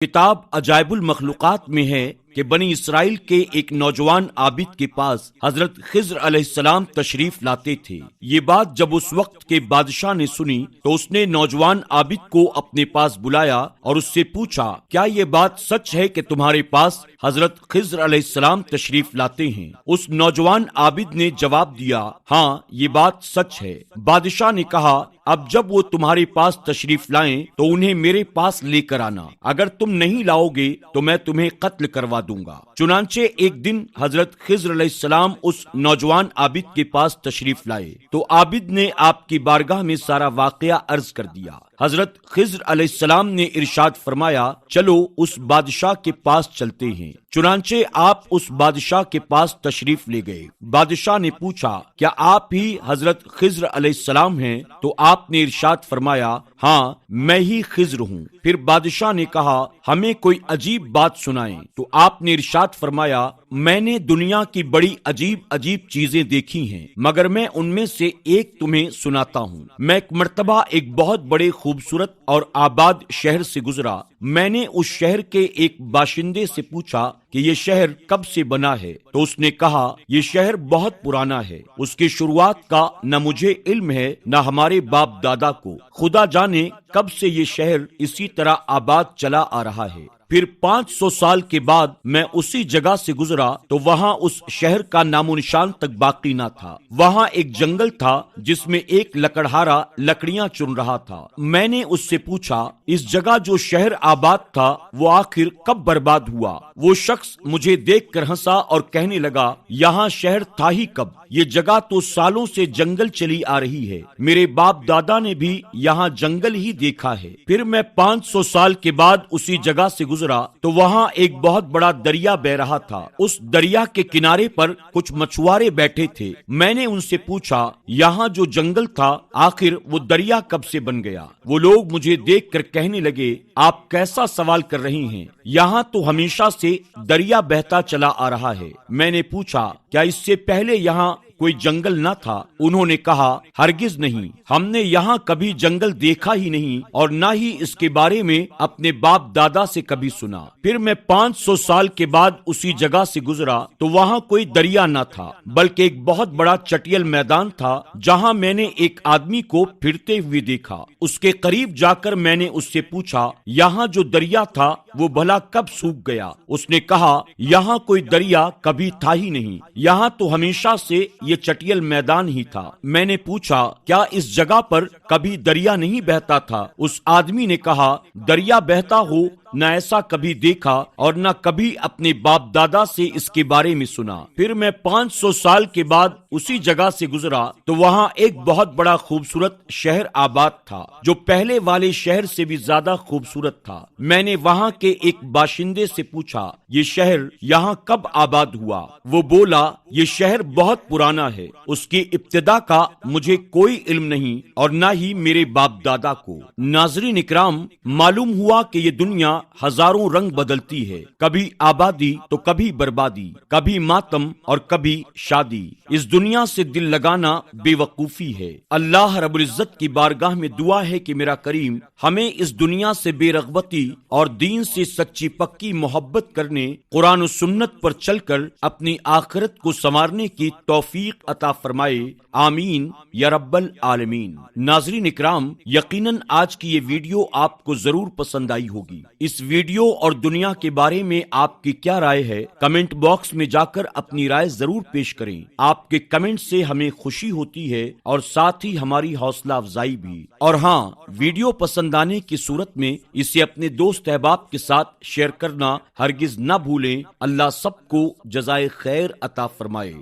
کتاب عجائب المخلوقات میں ہے کہ بنی اسرائیل کے ایک نوجوان عابد کے پاس حضرت خضر علیہ السلام تشریف لاتے تھے۔ یہ بات جب اس وقت کے بادشاہ نے سنی تو اس نے نوجوان عابد کو اپنے پاس بلایا اور اس سے پوچھا، کیا یہ بات سچ ہے کہ تمہارے پاس حضرت خضر علیہ السلام تشریف لاتے ہیں؟ اس نوجوان عابد نے جواب دیا، ہاں یہ بات سچ ہے۔ بادشاہ نے کہا، اب جب وہ تمہارے پاس تشریف لائیں تو انہیں میرے پاس لے کر آنا، اگر تم نہیں لاؤ گے تو میں تمہیں قتل کروا دوں گا۔ چنانچہ ایک دن حضرت خضر علیہ السلام اس نوجوان عابد کے پاس تشریف لائے تو عابد نے آپ کی بارگاہ میں سارا واقعہ عرض کر دیا۔ حضرت خضر علیہ السلام نے ارشاد فرمایا، چلو اس بادشاہ کے پاس چلتے ہیں۔ چنانچہ آپ اس بادشاہ کے پاس تشریف لے گئے۔ بادشاہ نے پوچھا، کیا آپ ہی حضرت خضر علیہ السلام ہیں؟ تو آپ نے ارشاد فرمایا، ہاں میں ہی خضر ہوں۔ پھر بادشاہ نے کہا، ہمیں کوئی عجیب بات سنائیں۔ تو آپ نے ارشاد فرمایا، میں نے دنیا کی بڑی عجیب چیزیں دیکھی ہیں، مگر میں ان میں سے ایک تمہیں سناتا ہوں۔ میں ایک مرتبہ ایک بہت بڑے خوبصورت اور آباد شہر سے گزرا۔ میں نے اس شہر کے ایک باشندے سے پوچھا کہ یہ شہر کب سے بنا ہے؟ تو اس نے کہا، یہ شہر بہت پرانا ہے، اس کی شروعات کا نہ مجھے علم ہے نہ ہمارے باپ دادا کو، خدا جانے کب سے یہ شہر اسی طرح آباد چلا آ رہا ہے۔ پھر 500 سال کے بعد میں اسی جگہ سے گزرا تو وہاں اس شہر کا نام و نشان تک باقی نہ تھا۔ وہاں ایک جنگل تھا جس میں ایک لکڑہارا لکڑیاں چن رہا تھا۔ میں نے اس سے پوچھا، اس جگہ جو شہر آباد تھا وہ آخر کب برباد ہوا؟ وہ شخص مجھے دیکھ کر ہنسا اور کہنے لگا، یہاں شہر تھا ہی کب؟ یہ جگہ تو سالوں سے جنگل چلی آ رہی ہے، میرے باپ دادا نے بھی یہاں جنگل ہی دیکھا ہے۔ پھر میں 500 سال کے بعد اسی جگہ سے گزرا تو وہاں ایک بہت بڑا دریا بہ رہا تھا۔ اس دریا کے کنارے پر کچھ مچھوارے بیٹھے تھے۔ میں نے ان سے پوچھا، یہاں جو جنگل تھا آخر وہ دریا کب سے بن گیا؟ وہ لوگ مجھے دیکھ کر کہنے لگے، آپ کیسا سوال کر رہے ہیں، یہاں تو ہمیشہ سے دریا بہتا چلا آ رہا ہے۔ میں نے پوچھا، کیا اس سے پہلے یہاں کوئی جنگل نہ تھا؟ انہوں نے کہا، ہرگز نہیں، ہم نے یہاں کبھی جنگل دیکھا ہی نہیں اور نہ ہی اس کے بارے میں اپنے باپ دادا سے کبھی سنا۔ پھر میں 500 سال کے بعد اسی جگہ سے گزرا تو وہاں کوئی دریا نہ تھا بلکہ ایک بہت بڑا چٹیل میدان تھا جہاں میں نے ایک آدمی کو پھرتے ہوئے دیکھا۔ اس کے قریب جا کر میں نے اس سے پوچھا، یہاں جو دریا تھا وہ بھلا کب سوکھ گیا؟ اس نے کہا، یہاں کوئی دریا کبھی تھا ہی نہیں، یہاں تو ہمیشہ سے یہ چٹیل میدان ہی تھا۔ میں نے پوچھا، کیا اس جگہ پر کبھی دریا نہیں بہتا تھا؟ اس آدمی نے کہا، دریا بہتا ہو نہ ایسا کبھی دیکھا اور نہ کبھی اپنے باپ دادا سے اس کے بارے میں سنا۔ پھر میں 500 سال کے بعد اسی جگہ سے گزرا تو وہاں ایک بہت بڑا خوبصورت شہر آباد تھا جو پہلے والے شہر سے بھی زیادہ خوبصورت تھا۔ میں نے وہاں کے ایک باشندے سے پوچھا، یہ شہر یہاں کب آباد ہوا؟ وہ بولا، یہ شہر بہت پرانا ہے، اس کی ابتدا کا مجھے کوئی علم نہیں اور نہ ہی میرے باپ دادا کو۔ ناظرین اکرام، معلوم ہوا کہ یہ دنیا ہزاروں رنگ بدلتی ہے، کبھی آبادی تو کبھی بربادی، کبھی ماتم اور کبھی شادی۔ اس دنیا سے دل لگانا بے وقوفی ہے۔ اللہ رب العزت کی بارگاہ میں دعا ہے کہ میرا کریم ہمیں اس دنیا سے بے رغبتی اور دین سے سچی پکی محبت کرنے، قرآن و سنت پر چل کر اپنی آخرت کو سنوارنے کی توفیق عطا فرمائے، آمین یا رب العالمین۔ ناظرین اکرام، یقیناً آج کی یہ ویڈیو آپ کو ضرور پسند آئی ہوگی۔ اس ویڈیو اور دنیا کے بارے میں آپ کی کیا رائے ہے؟ کمنٹ باکس میں جا کر اپنی رائے ضرور پیش کریں۔ آپ کے کمنٹ سے ہمیں خوشی ہوتی ہے اور ساتھ ہی ہماری حوصلہ افزائی بھی۔ اور ہاں، ویڈیو پسند آنے کی صورت میں اسے اپنے دوست احباب کے ساتھ شیئر کرنا ہرگز نہ بھولیں۔ اللہ سب کو جزائے خیر عطا فرمائے۔